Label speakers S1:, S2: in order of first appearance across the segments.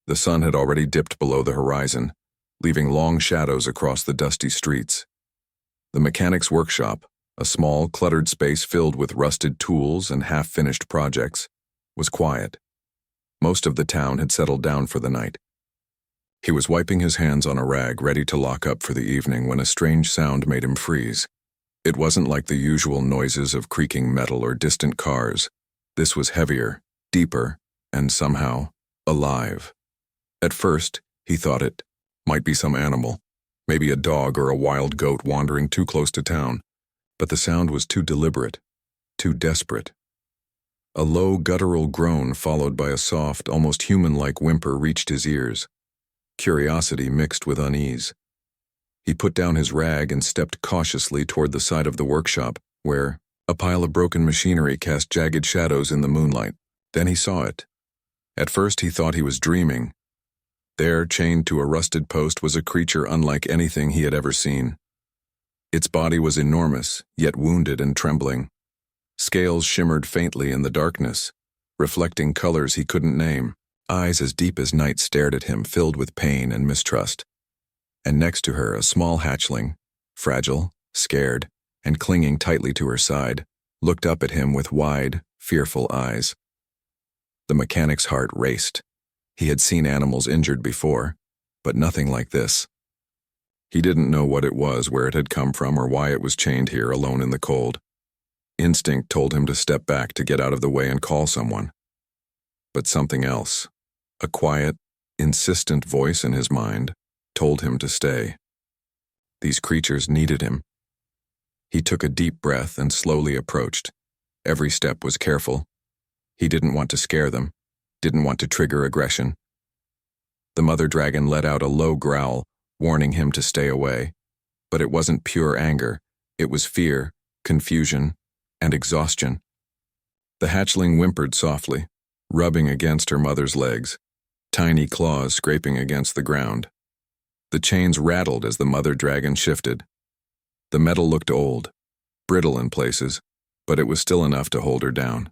S1: The sun had already dipped below the horizon, leaving long shadows across the dusty streets. The mechanic's workshop, a small, cluttered space filled with rusted tools and half-finished projects, was quiet. Most of the town had settled down for the night. He was wiping his hands on a rag, ready to lock up for the evening, when a strange sound made him freeze. It wasn't like the usual noises of creaking metal or distant cars. This was heavier, deeper, and somehow alive. At first, he thought it might be some animal, maybe a dog or a wild goat wandering too close to town, but the sound was too deliberate, too desperate. A low, guttural groan followed by a soft, almost human-like whimper reached his ears. Curiosity mixed with unease. He put down his rag and stepped cautiously toward the side of the workshop, where a pile of broken machinery cast jagged shadows in the moonlight. Then he saw it. At first he thought he was dreaming. There, chained to a rusted post, was a creature unlike anything he had ever seen. Its body was enormous, yet wounded and trembling. Scales shimmered faintly in the darkness, reflecting colors he couldn't name. Eyes as deep as night stared at him, filled with pain and mistrust. And next to her, a small hatchling, fragile, scared, and clinging tightly to her side, looked up at him with wide, fearful eyes. The mechanic's heart raced. He had seen animals injured before, but nothing like this. He didn't know what it was, where it had come from, or why it was chained here alone in the cold. Instinct told him to step back, to get out of the way and call someone. But something else, a quiet, insistent voice in his mind, told him to stay. These creatures needed him. He took a deep breath and slowly approached. Every step was careful. He didn't want to scare them, didn't want to trigger aggression. The mother dragon let out a low growl, warning him to stay away. But it wasn't pure anger. It was fear, confusion, and exhaustion. The hatchling whimpered softly, rubbing against her mother's legs, tiny claws scraping against the ground. The chains rattled as the mother dragon shifted. The metal looked old, brittle in places, but it was still enough to hold her down.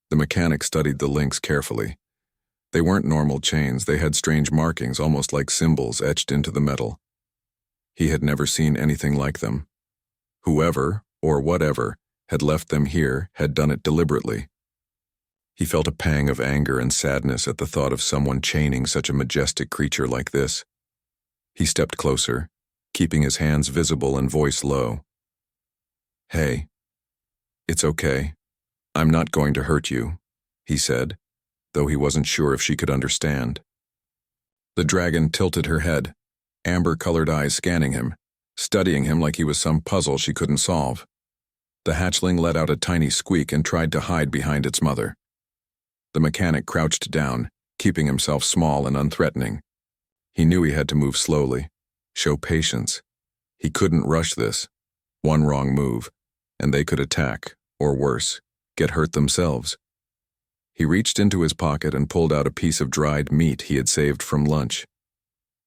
S1: The mechanic studied the links carefully. They weren't normal chains. They had strange markings, almost like symbols etched into the metal. He had never seen anything like them. Whoever, or whatever, had left them here had done it deliberately. He felt a pang of anger and sadness at the thought of someone chaining such a majestic creature like this. He stepped closer, keeping his hands visible and voice low. "Hey, it's okay. I'm not going to hurt you," he said, though he wasn't sure if she could understand. The dragon tilted her head, amber-colored eyes scanning him, studying him like he was some puzzle she couldn't solve. The hatchling let out a tiny squeak and tried to hide behind its mother. The mechanic crouched down, keeping himself small and unthreatening. He knew he had to move slowly, show patience. He couldn't rush this. One wrong move, and they could attack, or worse, get hurt themselves. He reached into his pocket and pulled out a piece of dried meat he had saved from lunch.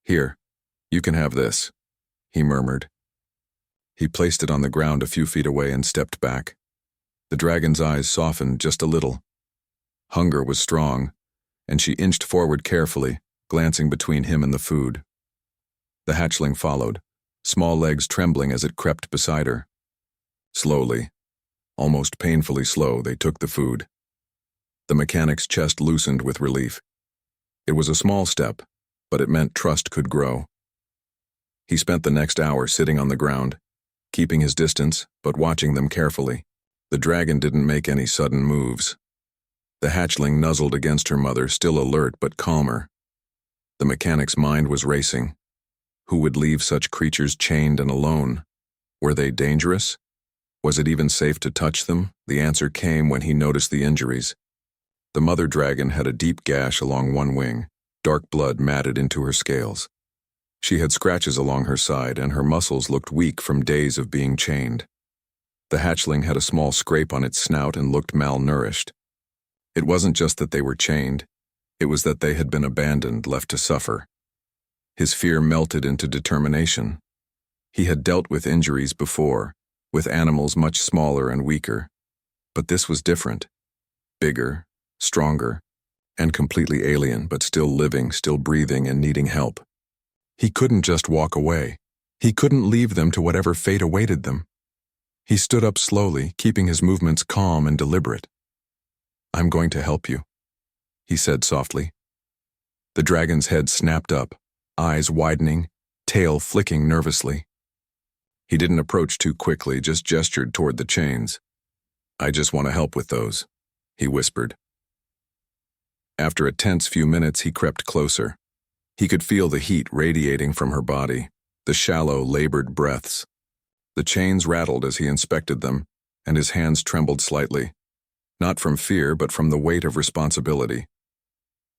S1: "Here, you can have this," he murmured. He placed it on the ground a few feet away and stepped back. The dragon's eyes softened just a little. Hunger was strong, and she inched forward carefully, glancing between him and the food. The hatchling followed, small legs trembling as it crept beside her. Slowly, almost painfully slow, they took the food. The mechanic's chest loosened with relief. It was a small step, but it meant trust could grow. He spent the next hour sitting on the ground, keeping his distance, but watching them carefully. The dragon didn't make any sudden moves. The hatchling nuzzled against her mother, still alert but calmer. The mechanic's mind was racing. Who would leave such creatures chained and alone? Were they dangerous? Was it even safe to touch them? The answer came when he noticed the injuries. The mother dragon had a deep gash along one wing, dark blood matted into her scales. She had scratches along her side, and her muscles looked weak from days of being chained. The hatchling had a small scrape on its snout and looked malnourished. It wasn't just that they were chained. It was that they had been abandoned, left to suffer. His fear melted into determination. He had dealt with injuries before, with animals much smaller and weaker. But this was different. Bigger, stronger, and completely alien, but still living, still breathing, and needing help. He couldn't just walk away. He couldn't leave them to whatever fate awaited them. He stood up slowly, keeping his movements calm and deliberate. "I'm going to help you," he said softly. The dragon's head snapped up, eyes widening, tail flicking nervously. He didn't approach too quickly, just gestured toward the chains. "I just want to help with those," he whispered. After a tense few minutes, he crept closer. He could feel the heat radiating from her body, the shallow, labored breaths. The chains rattled as he inspected them, and his hands trembled slightly, not from fear but from the weight of responsibility.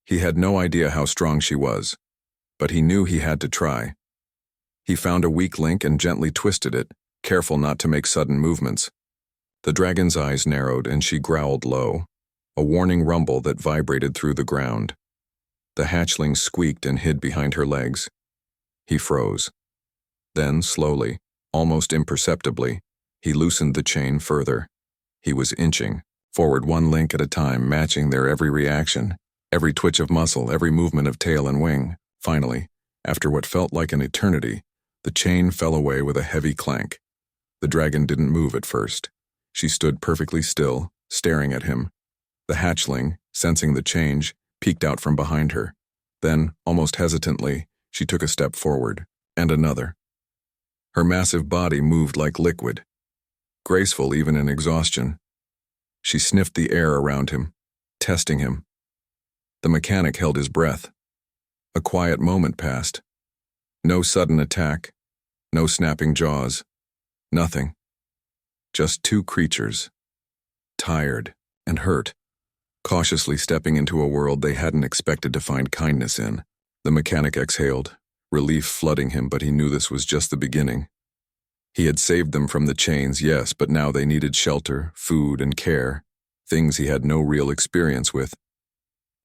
S1: He had no idea how strong she was, but he knew he had to try. He found a weak link and gently twisted it, careful not to make sudden movements. The dragon's eyes narrowed and she growled low, a warning rumble that vibrated through the ground. The hatchling squeaked and hid behind her legs. He froze. Then, slowly, almost imperceptibly, he loosened the chain further. He was inching, forward one link at a time, matching their every reaction, every twitch of muscle, every movement of tail and wing. Finally, after what felt like an eternity, the chain fell away with a heavy clank. The dragon didn't move at first. She stood perfectly still, staring at him. The hatchling, sensing the change, peeked out from behind her. Then, almost hesitantly, she took a step forward, and another. Her massive body moved like liquid, graceful even in exhaustion. She sniffed the air around him, testing him. The mechanic held his breath. A quiet moment passed. No sudden attack, no snapping jaws, nothing. Just two creatures, tired and hurt, cautiously stepping into a world they hadn't expected to find kindness in. The mechanic exhaled, relief flooding him, but he knew this was just the beginning. He had saved them from the chains, yes, but now they needed shelter, food, and care, things he had no real experience with.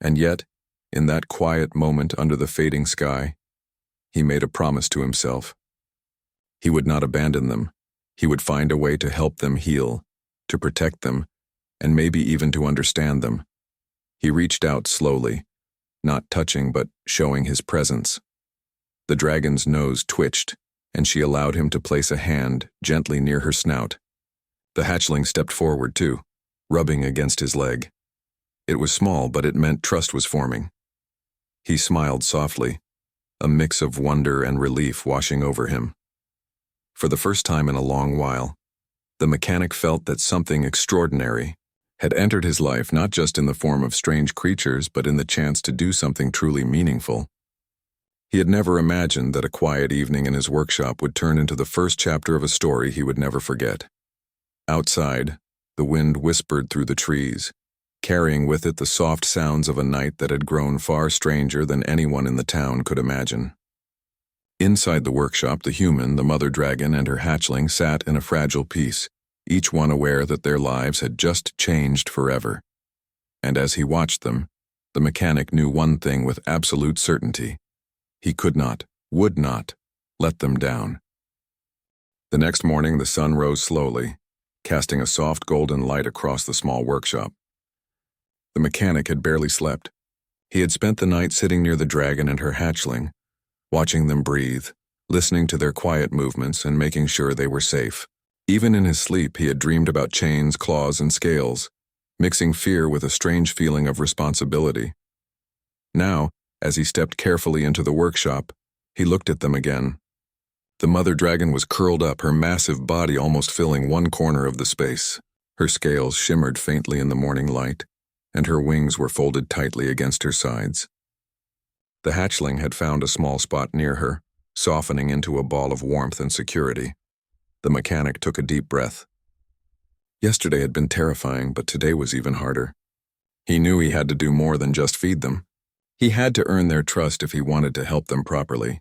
S1: And yet, in that quiet moment under the fading sky, he made a promise to himself. He would not abandon them. He would find a way to help them heal, to protect them, and maybe even to understand them. He reached out slowly, not touching but showing his presence. The dragon's nose twitched, and she allowed him to place a hand gently near her snout. The hatchling stepped forward too, rubbing against his leg. It was small, but it meant trust was forming. He smiled softly, a mix of wonder and relief washing over him. For the first time in a long while, the mechanic felt that something extraordinary had entered his life, not just in the form of strange creatures, but in the chance to do something truly meaningful. He had never imagined that a quiet evening in his workshop would turn into the first chapter of a story he would never forget. Outside, the wind whispered through the trees, carrying with it the soft sounds of a night that had grown far stranger than anyone in the town could imagine. Inside the workshop, the human, the mother dragon, and her hatchling sat in a fragile peace, each one aware that their lives had just changed forever. And as he watched them, the mechanic knew one thing with absolute certainty. He could not, would not, let them down. The next morning, the sun rose slowly, casting a soft golden light across the small workshop. The mechanic had barely slept. He had spent the night sitting near the dragon and her hatchling, watching them breathe, listening to their quiet movements and making sure they were safe. Even in his sleep, he had dreamed about chains, claws, and scales, mixing fear with a strange feeling of responsibility. Now, as he stepped carefully into the workshop, he looked at them again. The mother dragon was curled up, her massive body almost filling one corner of the space. Her scales shimmered faintly in the morning light, and her wings were folded tightly against her sides. The hatchling had found a small spot near her, softening into a ball of warmth and security. The mechanic took a deep breath. Yesterday had been terrifying, but today was even harder. He knew he had to do more than just feed them. He had to earn their trust if he wanted to help them properly.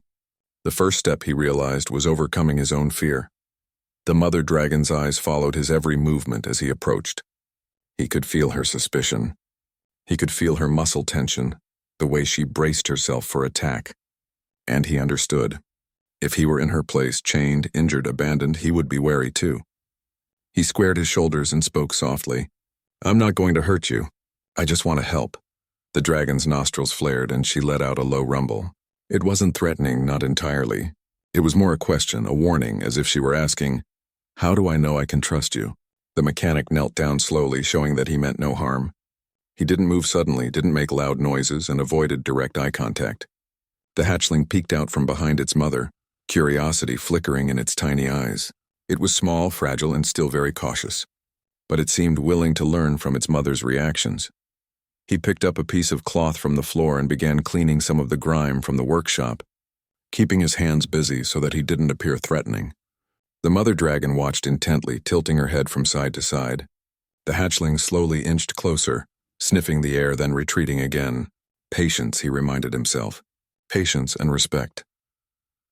S1: The first step, he realized, was overcoming his own fear. The mother dragon's eyes followed his every movement as he approached. He could feel her suspicion. He could feel her muscle tension, the way she braced herself for attack. And he understood. If he were in her place, chained, injured, abandoned, he would be wary too. He squared his shoulders and spoke softly. "I'm not going to hurt you. I just want to help. The dragon's nostrils flared and she let out a low rumble. It wasn't threatening, not entirely. It was more a question, a warning, as if she were asking, "How do I know I can trust you?" The mechanic knelt down slowly, showing that he meant no harm. He didn't move suddenly, didn't make loud noises, and avoided direct eye contact. The hatchling peeked out from behind its mother, curiosity flickering in its tiny eyes. It was small, fragile, and still very cautious, but it seemed willing to learn from its mother's reactions. He picked up a piece of cloth from the floor and began cleaning some of the grime from the workshop, keeping his hands busy so that he didn't appear threatening. The mother dragon watched intently, tilting her head from side to side. The hatchling slowly inched closer, sniffing the air, then retreating again. Patience, he reminded himself. Patience and respect.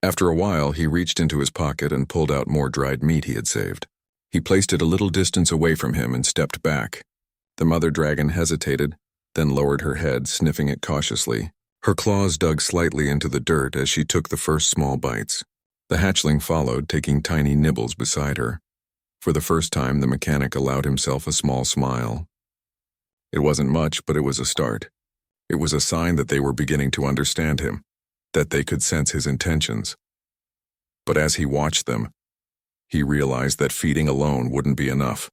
S1: After a while, he reached into his pocket and pulled out more dried meat he had saved. He placed it a little distance away from him and stepped back. The mother dragon hesitated, then lowered her head, sniffing it cautiously. Her claws dug slightly into the dirt as she took the first small bites. The hatchling followed, taking tiny nibbles beside her. For the first time, the mechanic allowed himself a small smile. It wasn't much, but it was a start. It was a sign that they were beginning to understand him, that they could sense his intentions. But as he watched them, he realized that feeding alone wouldn't be enough.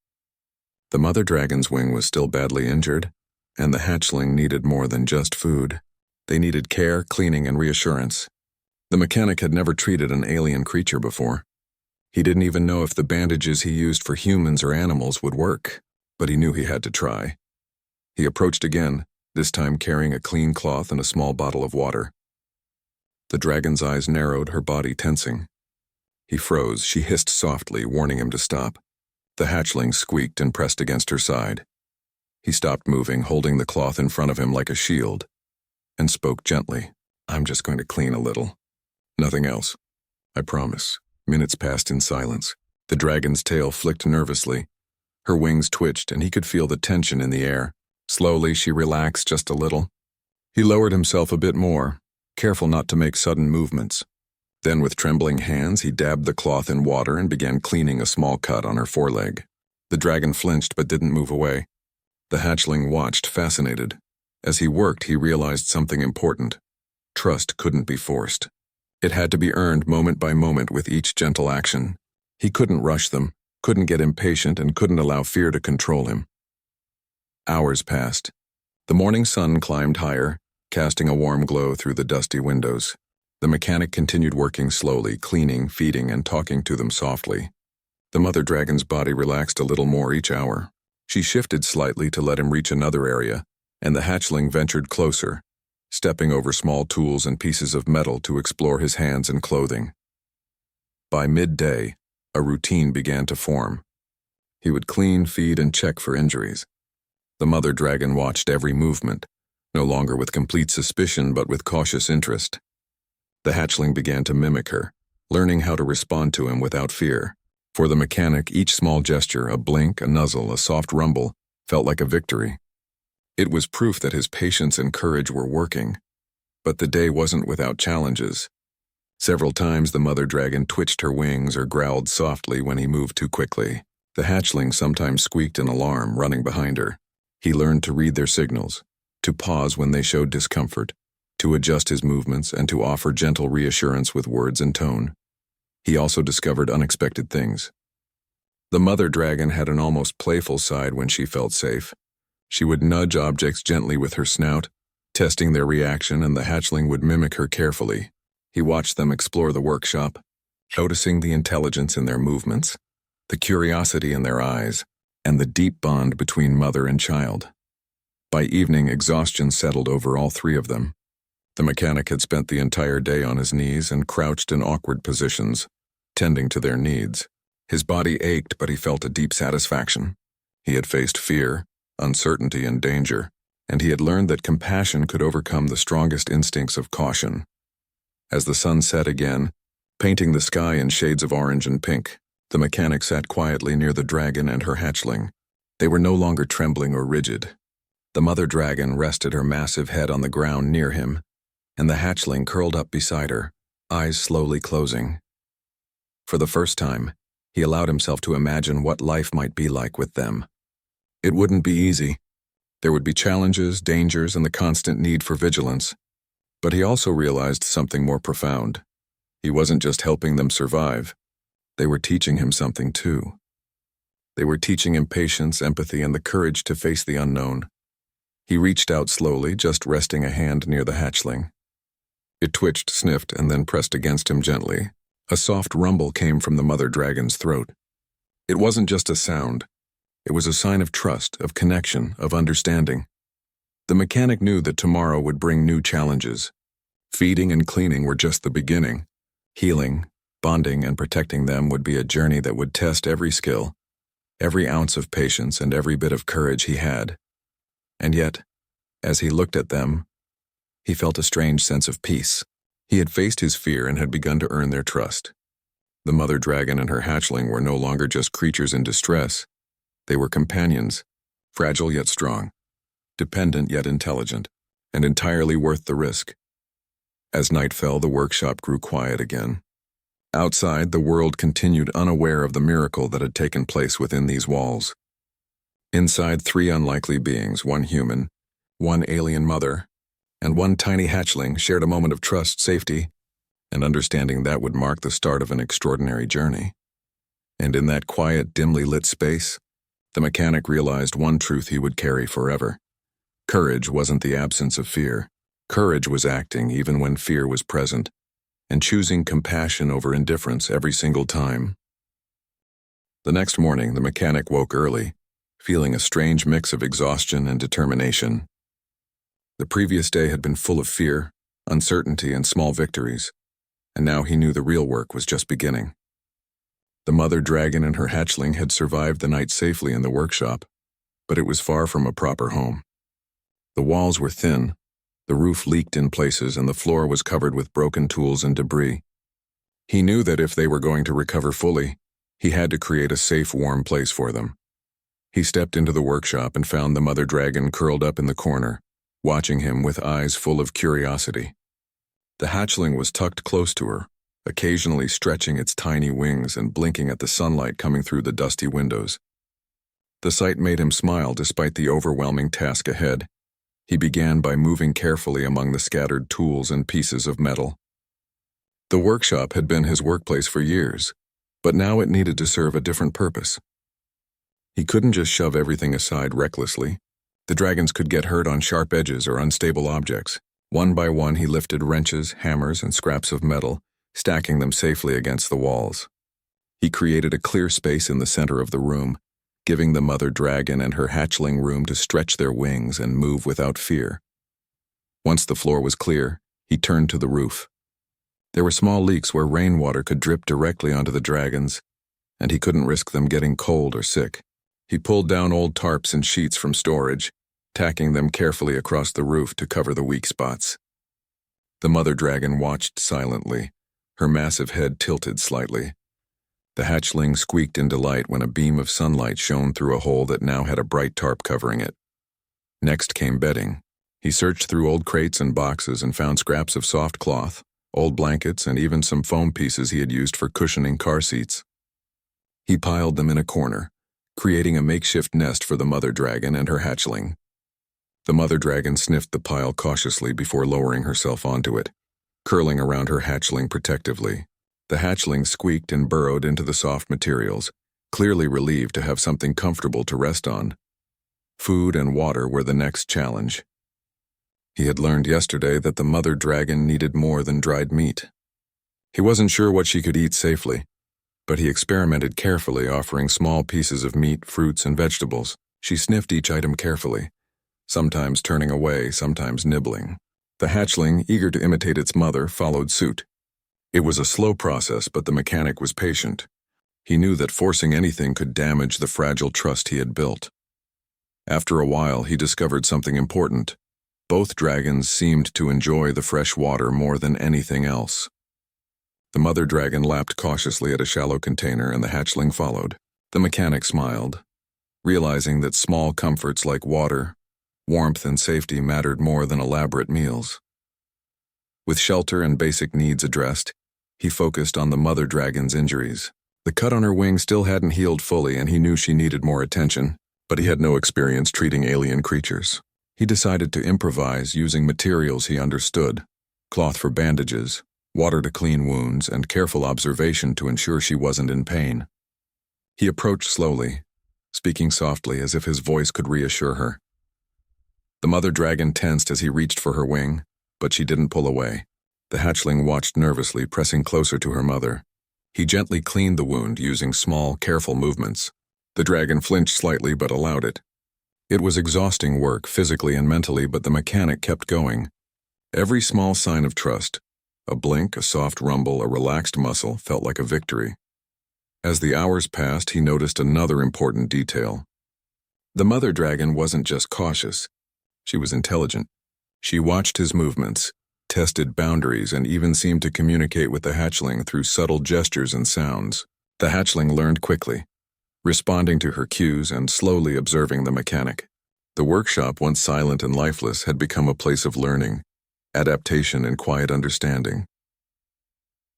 S1: The mother dragon's wing was still badly injured, and the hatchling needed more than just food. They needed care, cleaning, and reassurance. The mechanic had never treated an alien creature before. He didn't even know if the bandages he used for humans or animals would work, but he knew he had to try. He approached again, this time carrying a clean cloth and a small bottle of water. The dragon's eyes narrowed, her body tensing. He froze. She hissed softly, warning him to stop. The hatchling squeaked and pressed against her side. He stopped moving, holding the cloth in front of him like a shield, and spoke gently. "I'm just going to clean a little. Nothing else. I promise." Minutes passed in silence. The dragon's tail flicked nervously. Her wings twitched, and he could feel the tension in the air. Slowly, she relaxed just a little. He lowered himself a bit more, careful not to make sudden movements. Then, with trembling hands, he dabbed the cloth in water and began cleaning a small cut on her foreleg. The dragon flinched but didn't move away. The hatchling watched, fascinated. As he worked, he realized something important. Trust couldn't be forced. It had to be earned moment by moment with each gentle action. He couldn't rush them, couldn't get impatient, and couldn't allow fear to control him. Hours passed. The morning sun climbed higher, casting a warm glow through the dusty windows. The mechanic continued working slowly, cleaning, feeding, and talking to them softly. The mother dragon's body relaxed a little more each hour. She shifted slightly to let him reach another area, and the hatchling ventured closer, stepping over small tools and pieces of metal to explore his hands and clothing. By midday, a routine began to form. He would clean, feed, and check for injuries. The mother dragon watched every movement, no longer with complete suspicion but with cautious interest. The hatchling began to mimic her, learning how to respond to him without fear. For the mechanic, each small gesture, a blink, a nuzzle, a soft rumble, felt like a victory. It was proof that his patience and courage were working. But the day wasn't without challenges. Several times the mother dragon twitched her wings or growled softly when he moved too quickly. The hatchling sometimes squeaked in alarm, running behind her. He learned to read their signals, to pause when they showed discomfort, to adjust his movements, and to offer gentle reassurance with words and tone. He also discovered unexpected things. The mother dragon had an almost playful side when she felt safe. She would nudge objects gently with her snout, testing their reaction, and the hatchling would mimic her carefully. He watched them explore the workshop, noticing the intelligence in their movements, the curiosity in their eyes, and the deep bond between mother and child. By evening, exhaustion settled over all three of them. The mechanic had spent the entire day on his knees and crouched in awkward positions, tending to their needs. His body ached, but he felt a deep satisfaction. He had faced fear, uncertainty, and danger, and he had learned that compassion could overcome the strongest instincts of caution. As the sun set again, painting the sky in shades of orange and pink, the mechanic sat quietly near the dragon and her hatchling. They were no longer trembling or rigid. The mother dragon rested her massive head on the ground near him, and the hatchling curled up beside her, eyes slowly closing. For the first time, he allowed himself to imagine what life might be like with them. It wouldn't be easy. There would be challenges, dangers, and the constant need for vigilance. But he also realized something more profound. He wasn't just helping them survive. They were teaching him something too. They were teaching him patience, empathy, and the courage to face the unknown. He reached out slowly, just resting a hand near the hatchling. It twitched, sniffed, and then pressed against him gently. A soft rumble came from the mother dragon's throat. It wasn't just a sound. It was a sign of trust, of connection, of understanding. The mechanic knew that tomorrow would bring new challenges. Feeding and cleaning were just the beginning. Healing, bonding, and protecting them would be a journey that would test every skill, every ounce of patience, and every bit of courage he had. And yet, as he looked at them, he felt a strange sense of peace. He had faced his fear and had begun to earn their trust. The mother dragon and her hatchling were no longer just creatures in distress. They were companions, fragile yet strong, dependent yet intelligent, and entirely worth the risk. As night fell, the workshop grew quiet again. Outside, the world continued unaware of the miracle that had taken place within these walls. Inside, 3 unlikely beings, one human, one alien mother, and one tiny hatchling shared a moment of trust, safety, and understanding that would mark the start of an extraordinary journey. And in that quiet, dimly lit space, the mechanic realized one truth he would carry forever. Courage wasn't the absence of fear. Courage was acting even when fear was present, and choosing compassion over indifference every single time. The next morning, the mechanic woke early, feeling a strange mix of exhaustion and determination. The previous day had been full of fear, uncertainty, and small victories, and now he knew the real work was just beginning. The mother dragon and her hatchling had survived the night safely in the workshop, but it was far from a proper home. The walls were thin, the roof leaked in places, and the floor was covered with broken tools and debris. He knew that if they were going to recover fully, he had to create a safe, warm place for them. He stepped into the workshop and found the mother dragon curled up in the corner, watching him with eyes full of curiosity. The hatchling was tucked close to her, occasionally stretching its tiny wings and blinking at the sunlight coming through the dusty windows. The sight made him smile despite the overwhelming task ahead. He began by moving carefully among the scattered tools and pieces of metal. The workshop had been his workplace for years, but now it needed to serve a different purpose. He couldn't just shove everything aside recklessly. The dragons could get hurt on sharp edges or unstable objects. One by one, he lifted wrenches, hammers, and scraps of metal, stacking them safely against the walls. He created a clear space in the center of the room, giving the mother dragon and her hatchling room to stretch their wings and move without fear. Once the floor was clear, he turned to the roof. There were small leaks where rainwater could drip directly onto the dragons, and he couldn't risk them getting cold or sick. He pulled down old tarps and sheets from storage, tacking them carefully across the roof to cover the weak spots. The mother dragon watched silently, her massive head tilted slightly. The hatchling squeaked in delight when a beam of sunlight shone through a hole that now had a bright tarp covering it. Next came bedding. He searched through old crates and boxes and found scraps of soft cloth, old blankets, and even some foam pieces he had used for cushioning car seats. He piled them in a corner, creating a makeshift nest for the mother dragon and her hatchling. The mother dragon sniffed the pile cautiously before lowering herself onto it, curling around her hatchling protectively. The hatchling squeaked and burrowed into the soft materials, clearly relieved to have something comfortable to rest on. Food and water were the next challenge. He had learned yesterday that the mother dragon needed more than dried meat. He wasn't sure what she could eat safely, but he experimented carefully, offering small pieces of meat, fruits, and vegetables. She sniffed each item carefully, sometimes turning away, sometimes nibbling. The hatchling, eager to imitate its mother, followed suit. It was a slow process, but the mechanic was patient. He knew that forcing anything could damage the fragile trust he had built. After a while, he discovered something important. Both dragons seemed to enjoy the fresh water more than anything else. The mother dragon lapped cautiously at a shallow container, and the hatchling followed. The mechanic smiled, realizing that small comforts like water, warmth, and safety mattered more than elaborate meals. With shelter and basic needs addressed, he focused on the mother dragon's injuries. The cut on her wing still hadn't healed fully, and he knew she needed more attention. but he had no experience treating alien creatures. He decided to improvise using materials he understood: cloth for bandages, water to clean wounds, and careful observation to ensure she wasn't in pain. He approached slowly, speaking softly as if his voice could reassure her. The mother dragon tensed as he reached for her wing, but she didn't pull away. The hatchling watched nervously, pressing closer to her mother. He gently cleaned the wound using small, careful movements. The dragon flinched slightly but allowed it. It was exhausting work, physically and mentally, but the mechanic kept going. Every small sign of trust, a blink, a soft rumble, a relaxed muscle, felt like a victory. As the hours passed, he noticed another important detail. The mother dragon wasn't just cautious. She was intelligent. She watched his movements, tested boundaries, and even seemed to communicate with the hatchling through subtle gestures and sounds. The hatchling learned quickly, responding to her cues and slowly observing the mechanic. The workshop, once silent and lifeless, had become a place of learning, adaptation, and quiet understanding.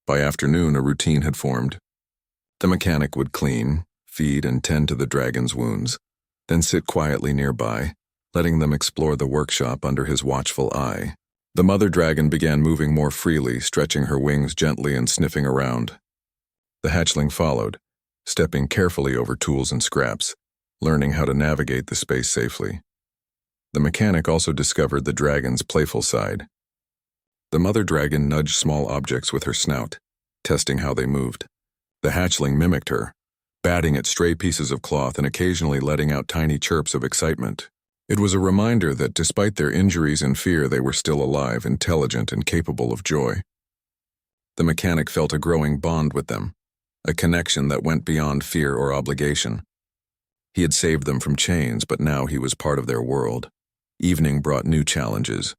S1: By afternoon, a routine had formed. The mechanic would clean, feed, and tend to the dragon's wounds, then sit quietly nearby, letting them explore the workshop under his watchful eye. The mother dragon began moving more freely, stretching her wings gently and sniffing around. The hatchling followed, stepping carefully over tools and scraps, learning how to navigate the space safely. The mechanic also discovered the dragon's playful side. The mother dragon nudged small objects with her snout, testing how they moved. The hatchling mimicked her, batting at stray pieces of cloth and occasionally letting out tiny chirps of excitement. It was a reminder that despite their injuries and fear, they were still alive, intelligent, and capable of joy. The mechanic felt a growing bond with them, a connection that went beyond fear or obligation. He had saved them from chains, but now he was part of their world. Evening brought new challenges.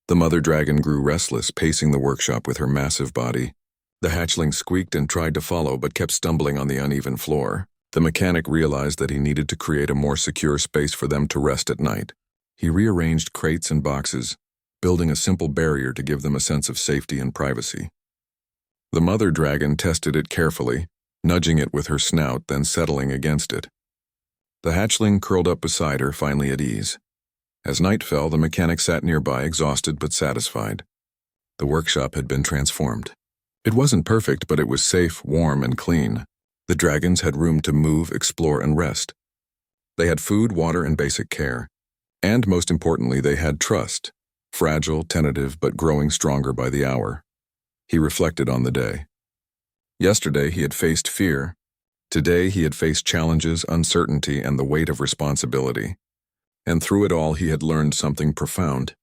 S1: The mother dragon grew restless, pacing the workshop with her massive body. The hatchling squeaked and tried to follow, but kept stumbling on the uneven floor. The mechanic realized that he needed to create a more secure space for them to rest at night. He rearranged crates and boxes, building a simple barrier to give them a sense of safety and privacy. The mother dragon tested it carefully, nudging it with her snout, then settling against it. The hatchling curled up beside her, finally at ease. As night fell, the mechanic sat nearby, exhausted but satisfied. The workshop had been transformed. It wasn't perfect, but it was safe, warm, and clean. The dragons had room to move, explore, and rest. They had food, water, and basic care. And most importantly, they had trust, fragile, tentative, but growing stronger by the hour. He reflected on the day. Yesterday, he had faced fear. Today, he had faced challenges, uncertainty, and the weight of responsibility. And through it all, he had learned something profound.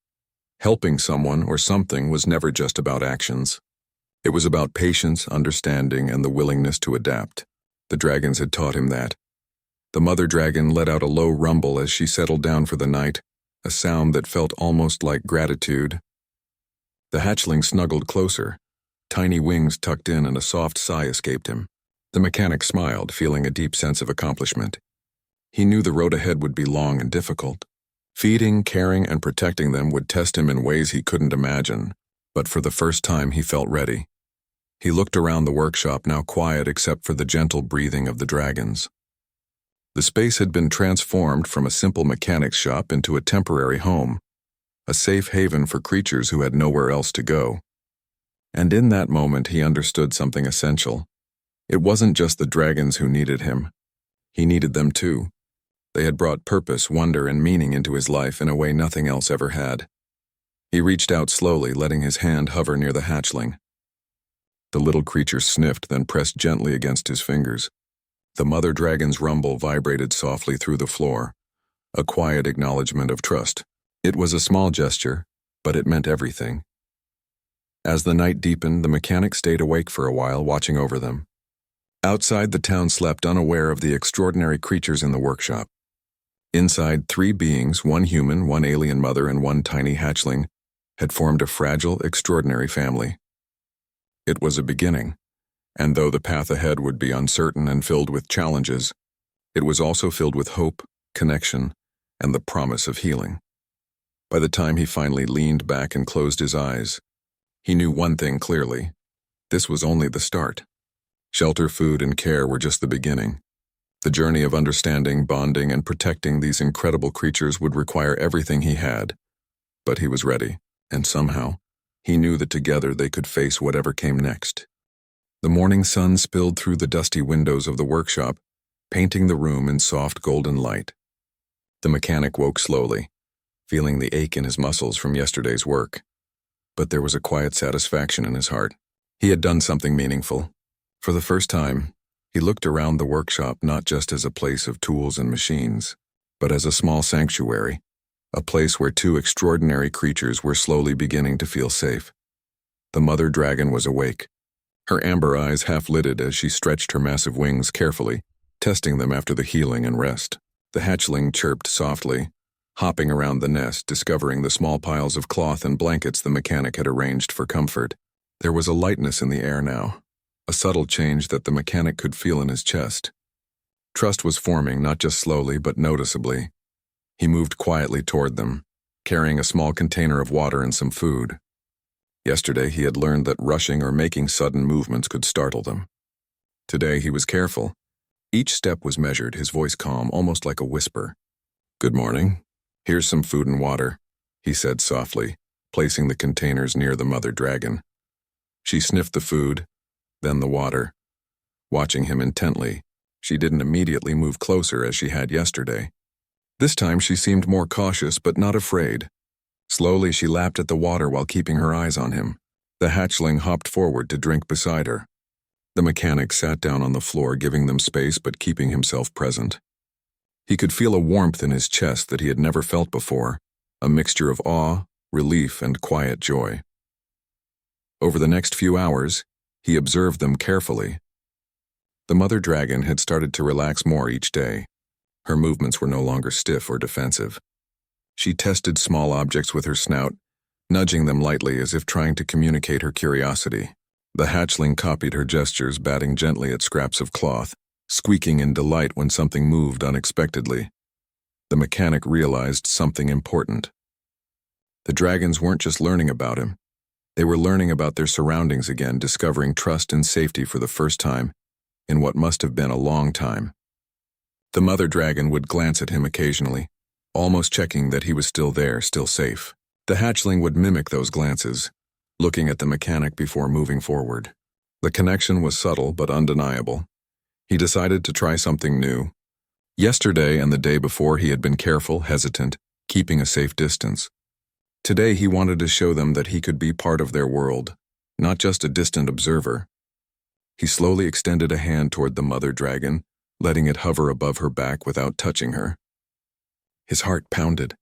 S1: Helping someone or something was never just about actions. It was about patience, understanding, and the willingness to adapt. The dragons had taught him that. The mother dragon let out a low rumble as she settled down for the night, a sound that felt almost like gratitude. The hatchling snuggled closer, tiny wings tucked in, and a soft sigh escaped him. The mechanic smiled, feeling a deep sense of accomplishment. He knew the road ahead would be long and difficult. Feeding, caring, and protecting them would test him in ways he couldn't imagine, but for the first time he felt ready. He looked around the workshop, now quiet except for the gentle breathing of the dragons. The space had been transformed from a simple mechanic's shop into a temporary home, a safe haven for creatures who had nowhere else to go. And in that moment he understood something essential. It wasn't just the dragons who needed him. He needed them too. They had brought purpose, wonder, and meaning into his life in a way nothing else ever had. He reached out slowly, letting his hand hover near the hatchling. The little creature sniffed, then pressed gently against his fingers. The mother dragon's rumble vibrated softly through the floor, a quiet acknowledgement of trust. It was a small gesture, but it meant everything. As the night deepened, the mechanic stayed awake for a while, watching over them. Outside, the town slept, unaware of the extraordinary creatures in the workshop. Inside, 3 beings, 1 human, 1 alien mother, and 1 tiny hatchling, had formed a fragile, extraordinary family. It was a beginning, and though the path ahead would be uncertain and filled with challenges, it was also filled with hope, connection, and the promise of healing. By the time he finally leaned back and closed his eyes, he knew one thing clearly: this was only the start. Shelter, food, and care were just the beginning. The journey of understanding, bonding, and protecting these incredible creatures would require everything he had. But he was ready, and somehow, he knew that together they could face whatever came next. The morning sun spilled through the dusty windows of the workshop, painting the room in soft golden light. The mechanic woke slowly, feeling the ache in his muscles from yesterday's work. But there was a quiet satisfaction in his heart. He had done something meaningful. For the first time, he looked around the workshop not just as a place of tools and machines, but as a small sanctuary, a place where two extraordinary creatures were slowly beginning to feel safe. The mother dragon was awake, her amber eyes half-lidded as she stretched her massive wings carefully, testing them after the healing and rest. The hatchling chirped softly, hopping around the nest, discovering the small piles of cloth and blankets the mechanic had arranged for comfort. There was a lightness in the air now, a subtle change that the mechanic could feel in his chest. Trust was forming, not just slowly, but noticeably. He moved quietly toward them, carrying a small container of water and some food. Yesterday, he had learned that rushing or making sudden movements could startle them. Today, he was careful. Each step was measured, his voice calm, almost like a whisper. "Good morning. Here's some food and water," he said softly, placing the containers near the mother dragon. She sniffed the food, then the water. Watching him intently, she didn't immediately move closer as she had yesterday. This time she seemed more cautious but not afraid. Slowly she lapped at the water while keeping her eyes on him. The hatchling hopped forward to drink beside her. The mechanic sat down on the floor, giving them space but keeping himself present. He could feel a warmth in his chest that he had never felt before, a mixture of awe, relief, and quiet joy. Over the next few hours, he observed them carefully. The mother dragon had started to relax more each day. Her movements were no longer stiff or defensive. She tested small objects with her snout, nudging them lightly as if trying to communicate her curiosity. The hatchling copied her gestures, batting gently at scraps of cloth, squeaking in delight when something moved unexpectedly. The mechanic realized something important. The dragons weren't just learning about him. They were learning about their surroundings again, discovering trust and safety for the first time in what must have been a long time. The mother dragon would glance at him occasionally, almost checking that he was still there, still safe. The hatchling would mimic those glances, looking at the mechanic before moving forward. The connection was subtle but undeniable. He decided to try something new. Yesterday and the day before he had been careful, hesitant, keeping a safe distance. Today he wanted to show them that he could be part of their world, not just a distant observer. He slowly extended a hand toward the mother dragon, letting it hover above her back without touching her. His heart pounded.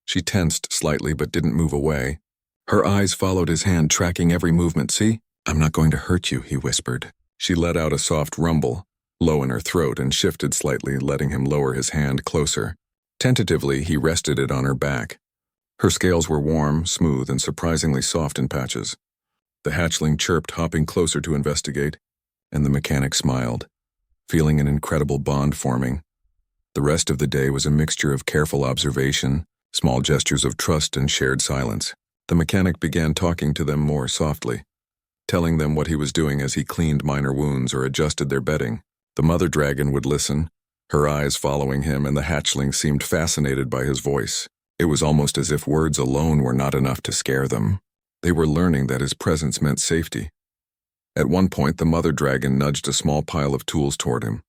S1: She tensed slightly but didn't move away. Her eyes followed his hand, tracking every movement. "See? I'm not going to hurt you," he whispered. She let out a soft rumble, low in her throat, and shifted slightly, letting him lower his hand closer. Tentatively, he rested it on her back. Her scales were warm, smooth, and surprisingly soft in patches. The hatchling chirped, hopping closer to investigate, and the mechanic smiled, feeling an incredible bond forming. The rest of the day was a mixture of careful observation, small gestures of trust, and shared silence. The mechanic began talking to them more softly, telling them what he was doing as he cleaned minor wounds or adjusted their bedding. The mother dragon would listen, her eyes following him, and the hatchling seemed fascinated by his voice. It was almost as if words alone were not enough to scare them. They were learning that his presence meant safety. At one point, the mother dragon nudged a small pile of tools toward him.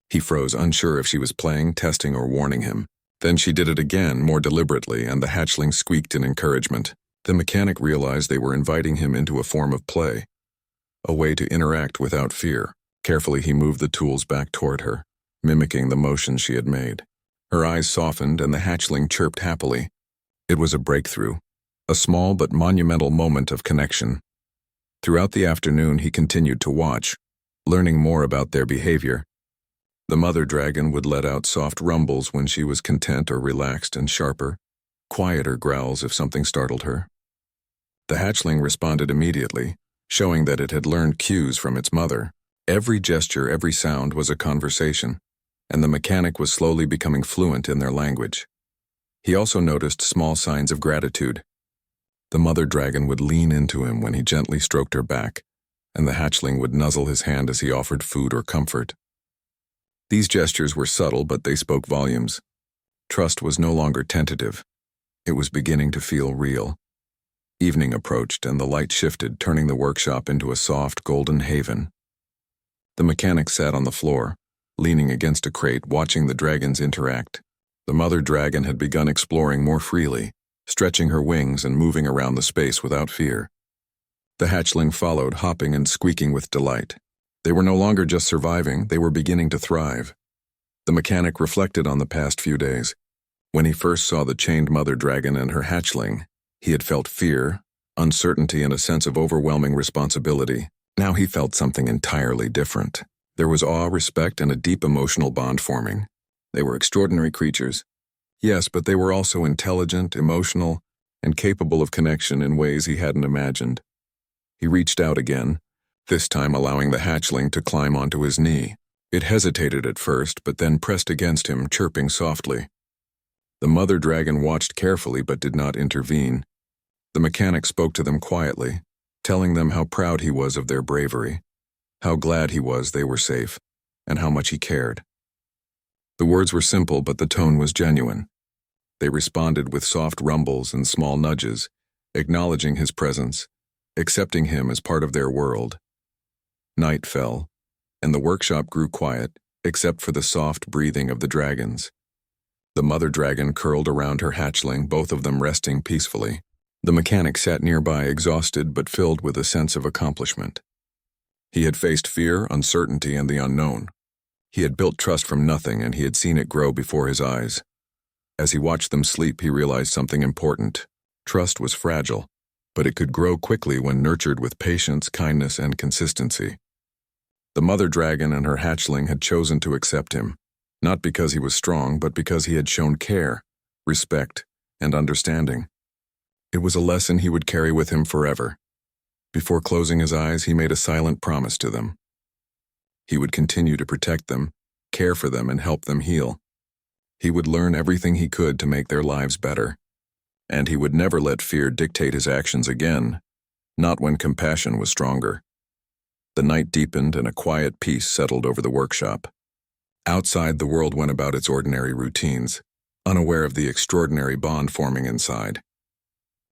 S1: He froze, unsure if she was playing, testing, or warning him. Then she did it again, more deliberately, and the hatchling squeaked in encouragement. The mechanic realized they were inviting him into a form of play, a way to interact without fear. Carefully, he moved the tools back toward her, mimicking the motions she had made. Her eyes softened, and the hatchling chirped happily. It was a breakthrough, a small but monumental moment of connection. Throughout the afternoon, he continued to watch, learning more about their behavior. The mother dragon would let out soft rumbles when she was content or relaxed, and sharper, quieter growls if something startled her. The hatchling responded immediately, showing that it had learned cues from its mother. Every gesture, every sound was a conversation, and the mechanic was slowly becoming fluent in their language. He also noticed small signs of gratitude. The mother dragon would lean into him when he gently stroked her back, and the hatchling would nuzzle his hand as he offered food or comfort. These gestures were subtle, but they spoke volumes. Trust was no longer tentative. It was beginning to feel real. Evening approached, and the light shifted, turning the workshop into a soft, golden haven. The mechanic sat on the floor, leaning against a crate, watching the dragons interact. The mother dragon had begun exploring more freely, stretching her wings and moving around the space without fear. The hatchling followed, hopping and squeaking with delight. They were no longer just surviving, they were beginning to thrive. The mechanic reflected on the past few days. When he first saw the chained mother dragon and her hatchling, he had felt fear, uncertainty, and a sense of overwhelming responsibility. Now he felt something entirely different. There was awe, respect, and a deep emotional bond forming. They were extraordinary creatures. Yes, but they were also intelligent, emotional, and capable of connection in ways he hadn't imagined. He reached out again, this time allowing the hatchling to climb onto his knee. It hesitated at first, but then pressed against him, chirping softly. The mother dragon watched carefully but did not intervene. The mechanic spoke to them quietly, telling them how proud he was of their bravery, how glad he was they were safe, and how much he cared. The words were simple, but the tone was genuine. They responded with soft rumbles and small nudges, acknowledging his presence, accepting him as part of their world. Night fell, and the workshop grew quiet, except for the soft breathing of the dragons. The mother dragon curled around her hatchling, both of them resting peacefully. The mechanic sat nearby, exhausted but filled with a sense of accomplishment. He had faced fear, uncertainty, and the unknown. He had built trust from nothing, and he had seen it grow before his eyes. As he watched them sleep, he realized something important. Trust was fragile, but it could grow quickly when nurtured with patience, kindness, and consistency. The mother dragon and her hatchling had chosen to accept him, not because he was strong, but because he had shown care, respect, and understanding. It was a lesson he would carry with him forever. Before closing his eyes, he made a silent promise to them. He would continue to protect them, care for them, and help them heal. He would learn everything he could to make their lives better. And he would never let fear dictate his actions again, not when compassion was stronger. The night deepened and a quiet peace settled over the workshop. Outside, the world went about its ordinary routines, unaware of the extraordinary bond forming inside.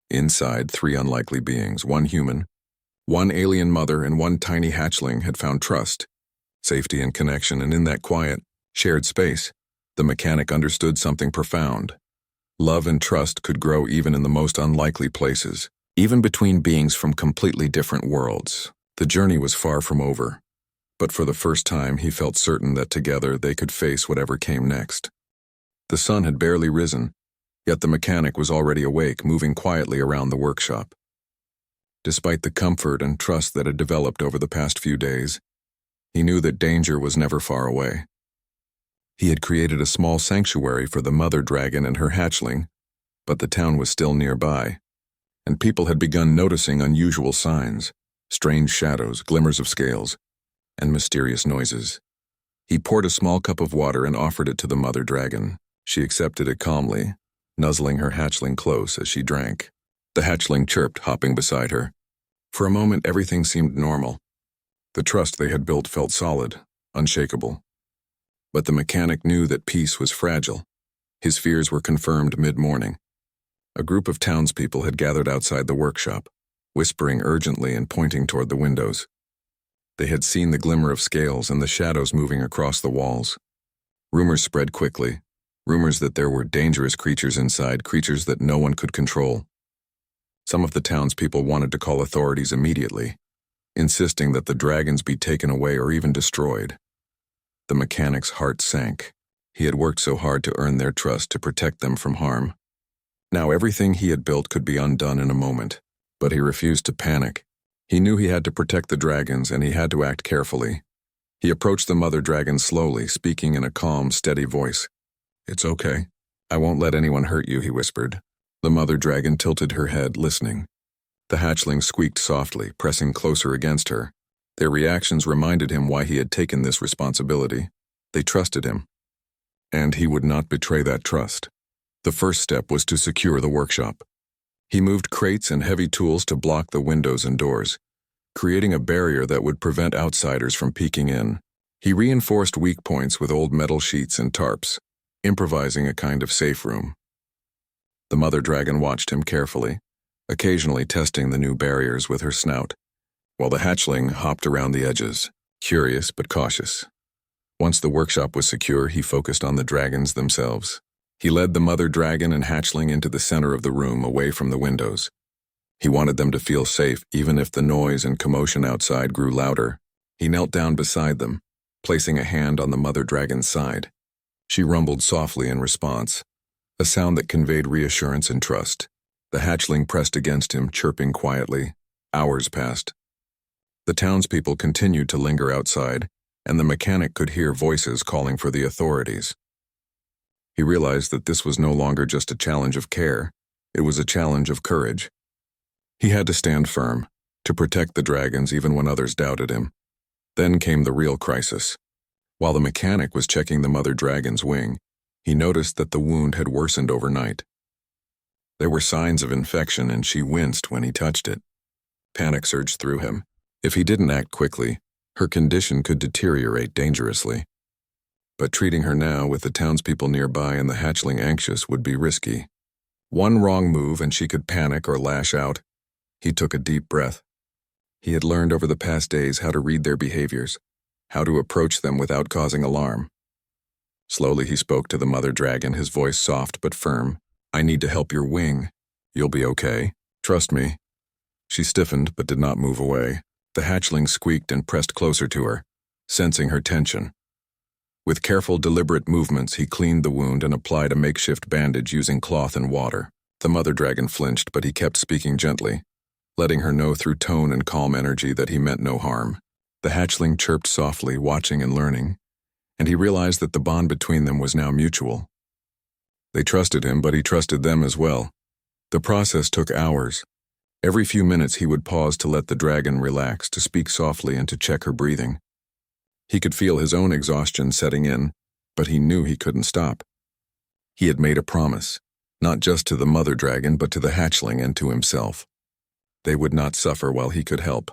S1: Inside, three unlikely beings, one human, one alien mother, and one tiny hatchling had found trust, safety, and connection, and in that quiet, shared space, the mechanic understood something profound. Love and trust could grow even in the most unlikely places, even between beings from completely different worlds. The journey was far from over, but for the first time he felt certain that together they could face whatever came next. The sun had barely risen, yet the mechanic was already awake, moving quietly around the workshop. Despite the comfort and trust that had developed over the past few days, he knew that danger was never far away. He had created a small sanctuary for the mother dragon and her hatchling, but the town was still nearby, and people had begun noticing unusual signs, strange shadows, glimmers of scales, and mysterious noises. He poured a small cup of water and offered it to the mother dragon. She accepted it calmly, nuzzling her hatchling close as she drank. The hatchling chirped, hopping beside her. For a moment, everything seemed normal. The trust they had built felt solid, unshakable. But the mechanic knew that peace was fragile. His fears were confirmed mid-morning. A group of townspeople had gathered outside the workshop, whispering urgently and pointing toward the windows. They had seen the glimmer of scales and the shadows moving across the walls. Rumors spread quickly, rumors that there were dangerous creatures inside, creatures that no one could control. Some of the townspeople wanted to call authorities immediately, insisting that the dragons be taken away or even destroyed. The mechanic's heart sank. He had worked so hard to earn their trust, to protect them from harm. Now everything he had built could be undone in a moment, but he refused to panic. He knew he had to protect the dragons, and he had to act carefully. He approached the mother dragon slowly, speaking in a calm, steady voice. "It's okay. I won't let anyone hurt you," he whispered. The mother dragon tilted her head, listening. The hatchling squeaked softly, pressing closer against her. Their reactions reminded him why he had taken this responsibility. They trusted him, and he would not betray that trust. The first step was to secure the workshop. He moved crates and heavy tools to block the windows and doors, creating a barrier that would prevent outsiders from peeking in. He reinforced weak points with old metal sheets and tarps, improvising a kind of safe room. The mother dragon watched him carefully, occasionally testing the new barriers with her snout, while the hatchling hopped around the edges, curious but cautious. Once the workshop was secure, he focused on the dragons themselves. He led the mother dragon and hatchling into the center of the room, away from the windows. He wanted them to feel safe, even if the noise and commotion outside grew louder. He knelt down beside them, placing a hand on the mother dragon's side. She rumbled softly in response, a sound that conveyed reassurance and trust. The hatchling pressed against him, chirping quietly. Hours passed. The townspeople continued to linger outside, and the mechanic could hear voices calling for the authorities. He realized that this was no longer just a challenge of care, it was a challenge of courage. He had to stand firm, to protect the dragons even when others doubted him. Then came the real crisis. While the mechanic was checking the mother dragon's wing, he noticed that the wound had worsened overnight. There were signs of infection, and she winced when he touched it. Panic surged through him. If he didn't act quickly, her condition could deteriorate dangerously. But treating her now, with the townspeople nearby and the hatchling anxious, would be risky. One wrong move and she could panic or lash out. He took a deep breath. He had learned over the past days how to read their behaviors, how to approach them without causing alarm. Slowly he spoke to the mother dragon, his voice soft but firm. "I need to help your wing. You'll be okay. Trust me." She stiffened but did not move away. The hatchling squeaked and pressed closer to her, sensing her tension. With careful, deliberate movements, he cleaned the wound and applied a makeshift bandage using cloth and water. The mother dragon flinched, but he kept speaking gently, letting her know through tone and calm energy that he meant no harm. The hatchling chirped softly, watching and learning, and he realized that the bond between them was now mutual. They trusted him, but he trusted them as well. The process took hours. Every few minutes he would pause to let the dragon relax, to speak softly and to check her breathing. He could feel his own exhaustion setting in, but he knew he couldn't stop. He had made a promise, not just to the mother dragon, but to the hatchling and to himself. They would not suffer while he could help.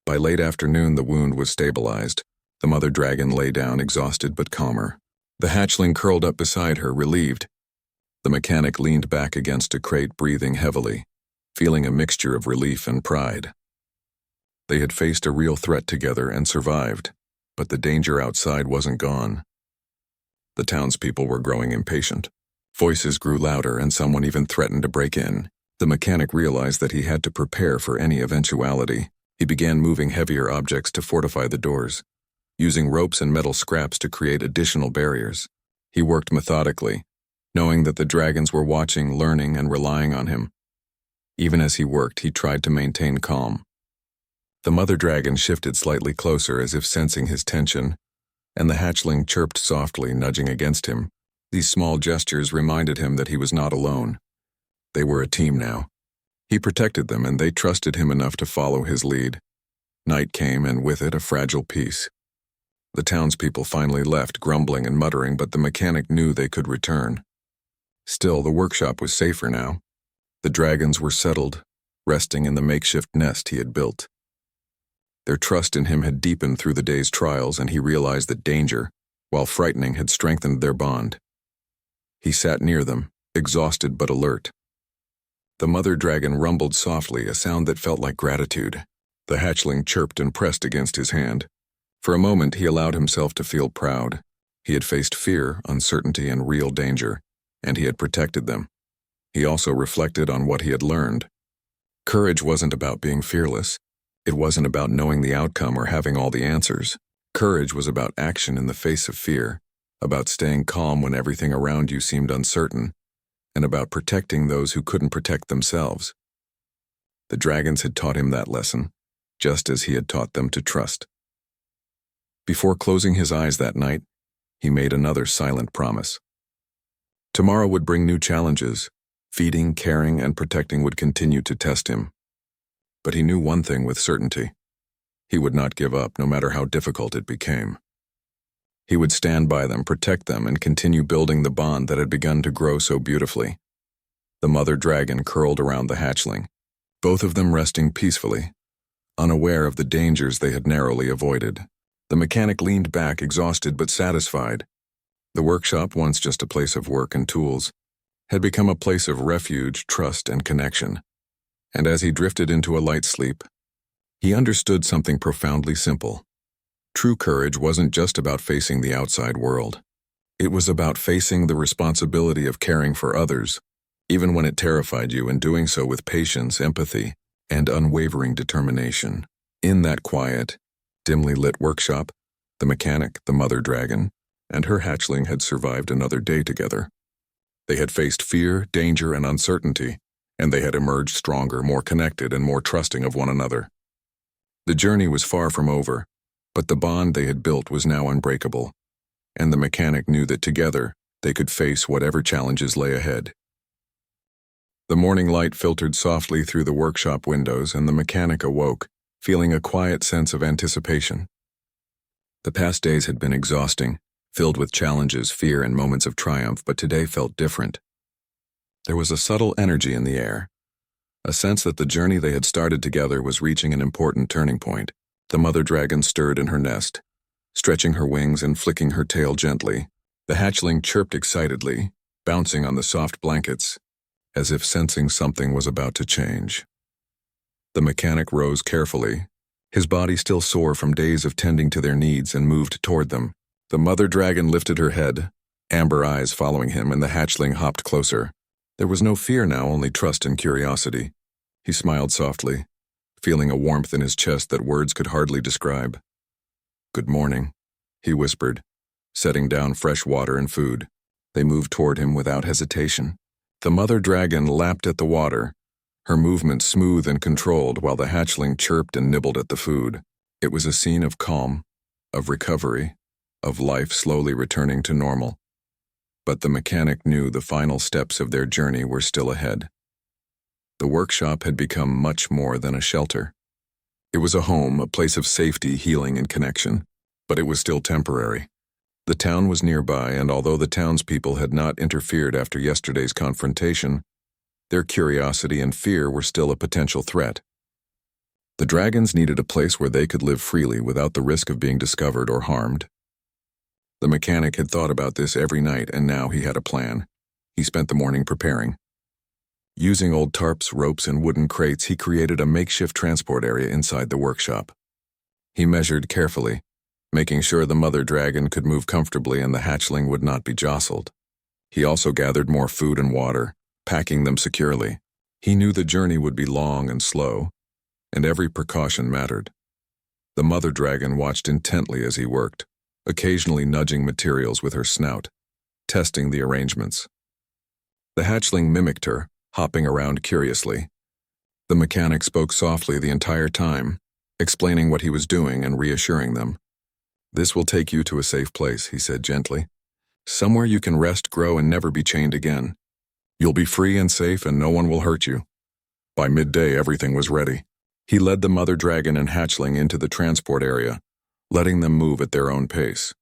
S1: By late afternoon, the wound was stabilized. The mother dragon lay down, exhausted but calmer. The hatchling curled up beside her, relieved. The mechanic leaned back against a crate, breathing heavily, feeling a mixture of relief and pride. They had faced a real threat together and survived, but the danger outside wasn't gone. The townspeople were growing impatient. Voices grew louder, and someone even threatened to break in. The mechanic realized that he had to prepare for any eventuality. He began moving heavier objects to fortify the doors, using ropes and metal scraps to create additional barriers. He worked methodically, knowing that the dragons were watching, learning, and relying on him. Even as he worked, he tried to maintain calm. The mother dragon shifted slightly closer, as if sensing his tension, and the hatchling chirped softly, nudging against him. These small gestures reminded him that he was not alone. They were a team now. He protected them, and they trusted him enough to follow his lead. Night came, and with it a fragile peace. The townspeople finally left, grumbling and muttering, but the mechanic knew they could return. Still, the workshop was safer now. The dragons were settled, resting in the makeshift nest he had built. Their trust in him had deepened through the day's trials, and he realized that danger, while frightening, had strengthened their bond. He sat near them, exhausted but alert. The mother dragon rumbled softly, a sound that felt like gratitude. The hatchling chirped and pressed against his hand. For a moment, he allowed himself to feel proud. He had faced fear, uncertainty, and real danger, and he had protected them. He also reflected on what he had learned. Courage wasn't about being fearless. It wasn't about knowing the outcome or having all the answers. Courage was about action in the face of fear, about staying calm when everything around you seemed uncertain, and about protecting those who couldn't protect themselves. The dragons had taught him that lesson, just as he had taught them to trust. Before closing his eyes that night, he made another silent promise. Tomorrow would bring new challenges. Feeding, caring, and protecting would continue to test him. But he knew one thing with certainty. He would not give up, no matter how difficult it became. He would stand by them, protect them, and continue building the bond that had begun to grow so beautifully. The mother dragon curled around the hatchling, both of them resting peacefully, unaware of the dangers they had narrowly avoided. The mechanic leaned back, exhausted but satisfied. The workshop, once just a place of work and tools, had become a place of refuge, trust, and connection. And as he drifted into a light sleep, he understood something profoundly simple. True courage wasn't just about facing the outside world. It was about facing the responsibility of caring for others, even when it terrified you, and doing so with patience, empathy, and unwavering determination. In that quiet, dimly lit workshop, the mechanic, the mother dragon, and her hatchling had survived another day together. They had faced fear, danger, and uncertainty, and they had emerged stronger, more connected, and more trusting of one another. The journey was far from over, but the bond they had built was now unbreakable, and the mechanic knew that together they could face whatever challenges lay ahead. The morning light filtered softly through the workshop windows, and the mechanic awoke, feeling a quiet sense of anticipation. The past days had been exhausting, filled with challenges, fear, and moments of triumph, but today felt different. There was a subtle energy in the air, a sense that the journey they had started together was reaching an important turning point. The mother dragon stirred in her nest, stretching her wings and flicking her tail gently. The hatchling chirped excitedly, bouncing on the soft blankets, as if sensing something was about to change. The mechanic rose carefully, his body still sore from days of tending to their needs, and moved toward them. The mother dragon lifted her head, amber eyes following him, and the hatchling hopped closer. There was no fear now, only trust and curiosity. He smiled softly, feeling a warmth in his chest that words could hardly describe. "Good morning," he whispered, setting down fresh water and food. They moved toward him without hesitation. The mother dragon lapped at the water, her movements smooth and controlled, while the hatchling chirped and nibbled at the food. It was a scene of calm, of recovery, of life slowly returning to normal. But the mechanic knew the final steps of their journey were still ahead. The workshop had become much more than a shelter. It was a home, a place of safety, healing, and connection, but it was still temporary. The town was nearby, and although the townspeople had not interfered after yesterday's confrontation, their curiosity and fear were still a potential threat. The dragons needed a place where they could live freely without the risk of being discovered or harmed. The mechanic had thought about this every night, and now he had a plan. He spent the morning preparing. Using old tarps, ropes, and wooden crates, he created a makeshift transport area inside the workshop. He measured carefully, making sure the mother dragon could move comfortably and the hatchling would not be jostled. He also gathered more food and water, packing them securely. He knew the journey would be long and slow, and every precaution mattered. The mother dragon watched intently as he worked, occasionally nudging materials with her snout, testing the arrangements. The hatchling mimicked her, hopping around curiously. The mechanic spoke softly the entire time, explaining what he was doing and reassuring them. "This will take you to a safe place," he said gently. "Somewhere you can rest, grow, and never be chained again. You'll be free and safe, and no one will hurt you." By midday, everything was ready. He led the mother dragon and hatchling into the transport area, letting them move at their own pace.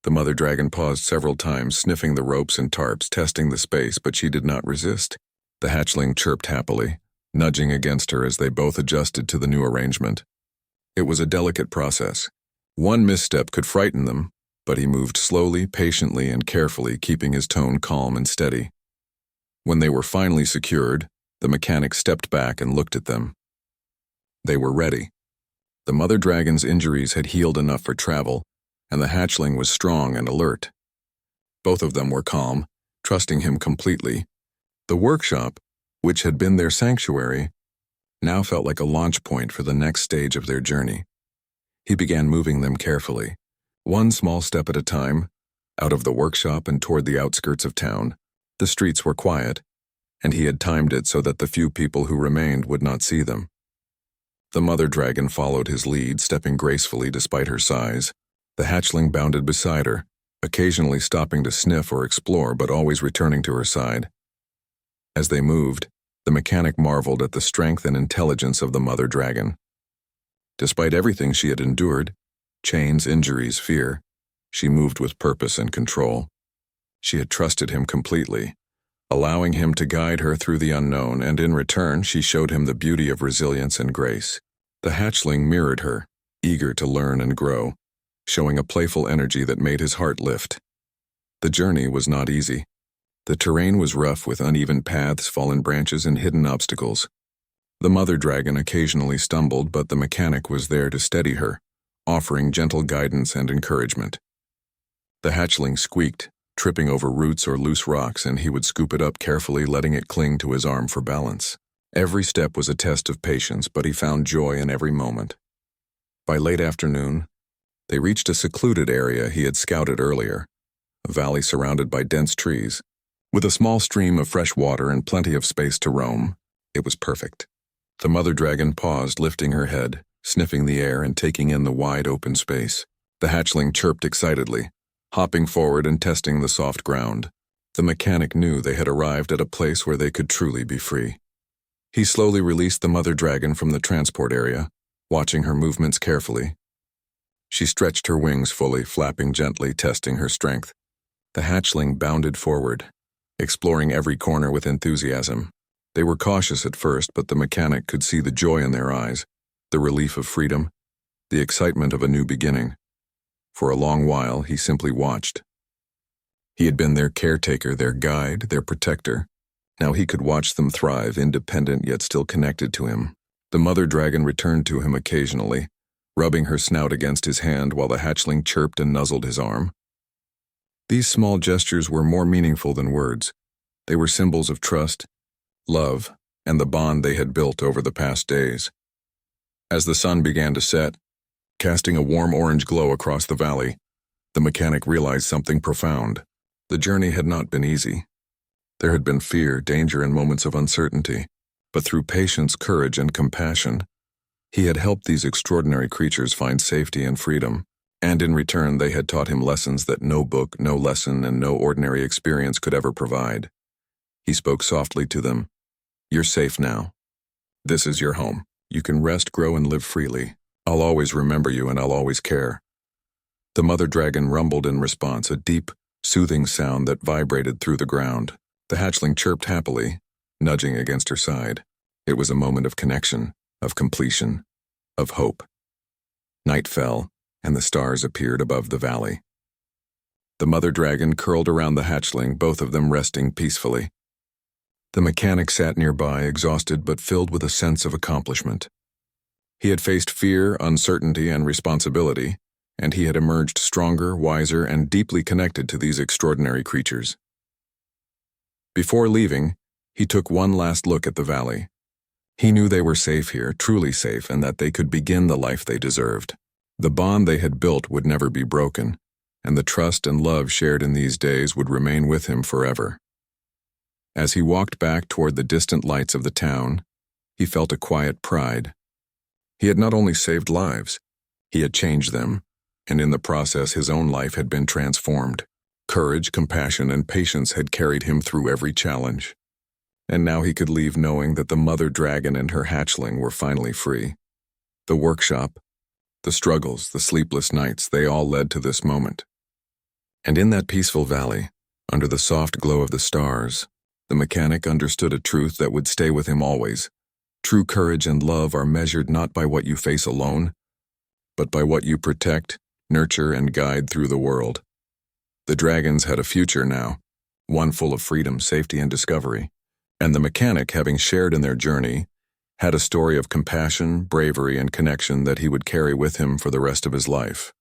S1: The mother dragon paused several times, sniffing the ropes and tarps, testing the space, but she did not resist. The hatchling chirped happily, nudging against her as they both adjusted to the new arrangement. It was a delicate process. One misstep could frighten them, but he moved slowly, patiently, and carefully, keeping his tone calm and steady. When they were finally secured, the mechanic stepped back and looked at them. They were ready. The mother dragon's injuries had healed enough for travel, and the hatchling was strong and alert. Both of them were calm, trusting him completely. The workshop, which had been their sanctuary, now felt like a launch point for the next stage of their journey. He began moving them carefully, one small step at a time, out of the workshop and toward the outskirts of town. The streets were quiet, and he had timed it so that the few people who remained would not see them. The mother dragon followed his lead, stepping gracefully despite her size. The hatchling bounded beside her, occasionally stopping to sniff or explore, but always returning to her side. As they moved, the mechanic marveled at the strength and intelligence of the mother dragon. Despite everything she had endured, chains, injuries, fear, she moved with purpose and control. She had trusted him completely, allowing him to guide her through the unknown, and in return she showed him the beauty of resilience and grace. The hatchling mirrored her, eager to learn and grow. showing a playful energy that made his heart lift. The journey was not easy. The terrain was rough with uneven paths, fallen branches, and hidden obstacles. The mother dragon occasionally stumbled, but the mechanic was there to steady her, offering gentle guidance and encouragement. The hatchling squeaked, tripping over roots or loose rocks, and he would scoop it up carefully, letting it cling to his arm for balance. Every step was a test of patience, but he found joy in every moment. By late afternoon, they reached a secluded area he had scouted earlier, a valley surrounded by dense trees. With a small stream of fresh water and plenty of space to roam, it was perfect. The mother dragon paused, lifting her head, sniffing the air and taking in the wide open space. The hatchling chirped excitedly, hopping forward and testing the soft ground. The mechanic knew they had arrived at a place where they could truly be free. He slowly released the mother dragon from the transport area, watching her movements carefully. She stretched her wings fully, flapping gently, testing her strength. The hatchling bounded forward, exploring every corner with enthusiasm. They were cautious at first, but the mechanic could see the joy in their eyes, the relief of freedom, the excitement of a new beginning. For a long while, he simply watched. He had been their caretaker, their guide, their protector. Now he could watch them thrive, independent yet still connected to him. The mother dragon returned to him occasionally, rubbing her snout against his hand while the hatchling chirped and nuzzled his arm. These small gestures were more meaningful than words. They were symbols of trust, love, and the bond they had built over the past days. As the sun began to set, casting a warm orange glow across the valley, the mechanic realized something profound. The journey had not been easy. There had been fear, danger, and moments of uncertainty, but through patience, courage, and compassion, he had helped these extraordinary creatures find safety and freedom, and in return they had taught him lessons that no book, no lesson, and no ordinary experience could ever provide. He spoke softly to them. "You're safe now. This is your home. You can rest, grow, and live freely. I'll always remember you, and I'll always care." The mother dragon rumbled in response, a deep, soothing sound that vibrated through the ground. The hatchling chirped happily, nudging against her side. It was a moment of connection, of completion, of hope. Night fell, and the stars appeared above the valley. The mother dragon curled around the hatchling, both of them resting peacefully. The mechanic sat nearby, exhausted but filled with a sense of accomplishment. He had faced fear, uncertainty, and responsibility, and he had emerged stronger, wiser, and deeply connected to these extraordinary creatures. Before leaving, he took one last look at the valley. He knew they were safe here, truly safe, and that they could begin the life they deserved. The bond they had built would never be broken, and the trust and love shared in these days would remain with him forever. As he walked back toward the distant lights of the town, he felt a quiet pride. He had not only saved lives, he had changed them, and in the process his own life had been transformed. Courage, compassion, and patience had carried him through every challenge. And now he could leave knowing that the mother dragon and her hatchling were finally free. The workshop, the struggles, the sleepless nights, they all led to this moment. And in that peaceful valley, under the soft glow of the stars, the mechanic understood a truth that would stay with him always. True courage and love are measured not by what you face alone, but by what you protect, nurture, and guide through the world. The dragons had a future now, one full of freedom, safety, and discovery, and the mechanic, having shared in their journey, had a story of compassion, bravery, and connection that he would carry with him for the rest of his life.